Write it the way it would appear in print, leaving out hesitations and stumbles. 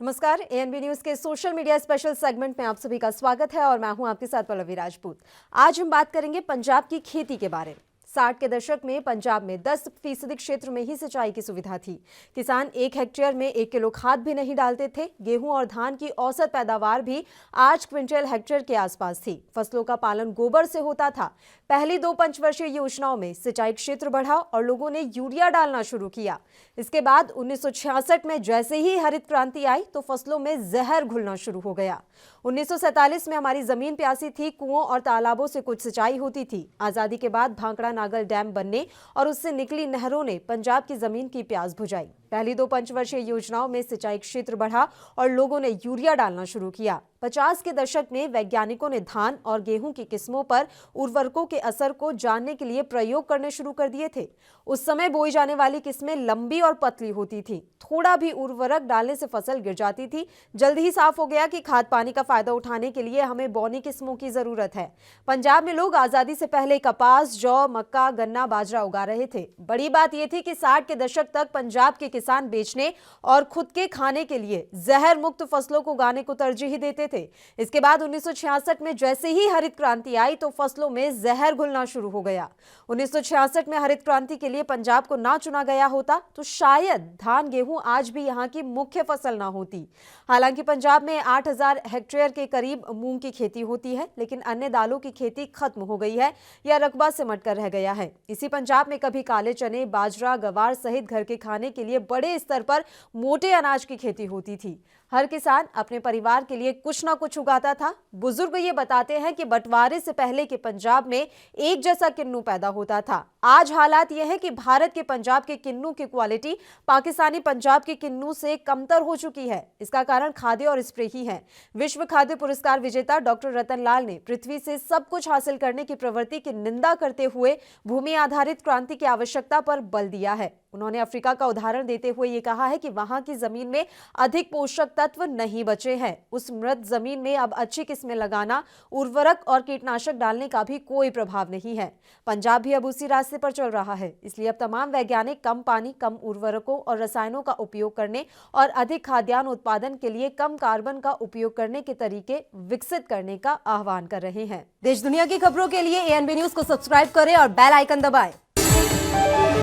नमस्कार। ANB news के social media special segment में आप सभी का स्वागत है और मैं हूं आपके साथ पल्लवी राजपूत। आज हम बात करेंगे पंजाब की खेती के बारे में। 60 के दशक में पंजाब में 10% क्षेत्र में ही सिंचाई की सुविधा थी। किसान 1 हेक्टेयर में 1 किलो खाद भी नहीं डालते थे। गेहूं और धान की औसत पैदावार भी 8 क्विंटल हेक्टेयर के आसपास थी। फसलों का पालन गोबर से होता था। पहली 2 पंचवर्षीय योजनाओं में सिंचाई क्षेत्र बढ़ा और लोगों ने यूरिया डालना शुरू किया। इसके बाद 1966 में जैसे ही हरित क्रांति आई तो फसलों में जहर घुलना शुरू हो गया। 1947 में हमारी जमीन प्यासी थी, कुओं और तालाबों से कुछ सिंचाई होती थी। आजादी के बाद भांकड़ा नागल डैम बनने और उससे निकली नहरों ने पंजाब की जमीन की प्यास बुझाई। पहली 2 पंचवर्षीय योजनाओं में सिंचाई क्षेत्र बढ़ा और लोगों ने यूरिया डालना शुरू किया। 50 के दशक में वैज्ञानिकों ने धान और गेहूं की किस्मों पर उर्वरकों के असर को जानने के लिए प्रयोग करने शुरू कर दिए थे। उस समय बोई जाने वाली किस्में लंबी और पतली होती थी। थोड़ा भी उर्वरक डालने से फसल गिर जाती थी। जल्द ही साफ हो गया कि खाद पानी का फायदा उठाने के लिए हमें बौनी किस्मों की जरूरत है। पंजाब में लोग आजादी से पहले कपास, जौ, मक्का, गन्ना, बाजरा उगा रहे थे। बड़ी बात यह थी कि 60 के दशक तक पंजाब के किसान बेचने और खुद के खाने के लिए जहर मुक्त फसलों को उगाने को तरजीह देते थे। इसके बाद 1966 में जैसे ही हरित क्रांति आई तो फसलों में जहर घुलना शुरू हो गया। 1966 में हरित क्रांति के लिए पंजाब को ना चुना गया होता तो शायद धान गेहूं आज भी यहां की मुख्य फसल ना होती। हालांकि पंजाब में 8000 हेक्टेयर के करीब मूंग की खेती होती है, लेकिन अन्य दालों की खेती खत्म हो गई है या रकबा सिमट कर रह गया है। इसी पंजाब में कभी काले चने, बाजरा, गवार सहित घर के खाने के लिए बड़े स्तर पर मोटे अनाज की खेती होती थी। हर किसान अपने परिवार के लिए कुछ ना कुछ उगाता था। बुजुर्ग ये बताते हैं कि बंटवारे से पहले के पंजाब में एक जैसा किन्नू पैदा होता था। आज हालात यह है कि भारत के पंजाब के किन्नू की क्वालिटी पाकिस्तानी पंजाब के किन्नू से कमतर हो चुकी है। इसका कारण खाद्य और स्प्रे ही है। विश्व खाद्य पुरस्कार विजेता डॉक्टर रतन लाल ने पृथ्वी से सब कुछ हासिल करने की प्रवृत्ति की निंदा करते हुए भूमि आधारित क्रांति की आवश्यकता पर बल दिया है। उन्होंने अफ्रीका का उदाहरण देते हुए ये कहा है कि वहां की जमीन में अधिक पोषक तत्व नहीं बचे हैं। उस मृत जमीन में अब अच्छी किस्में लगाना, उर्वरक और कीटनाशक डालने का भी कोई प्रभाव नहीं है। पंजाब भी अब उसी रास्ते पर चल रहा है। इसलिए अब तमाम वैज्ञानिक कम पानी, कम उर्वरकों और रसायनों का उपयोग करने और अधिक खाद्यान्न उत्पादन के लिए कम कार्बन का उपयोग करने के तरीके विकसित करने का आह्वान कर रहे हैं। देश दुनिया की खबरों के लिए एएनबी न्यूज को सब्सक्राइब करें और बेल आइकन दबाएं।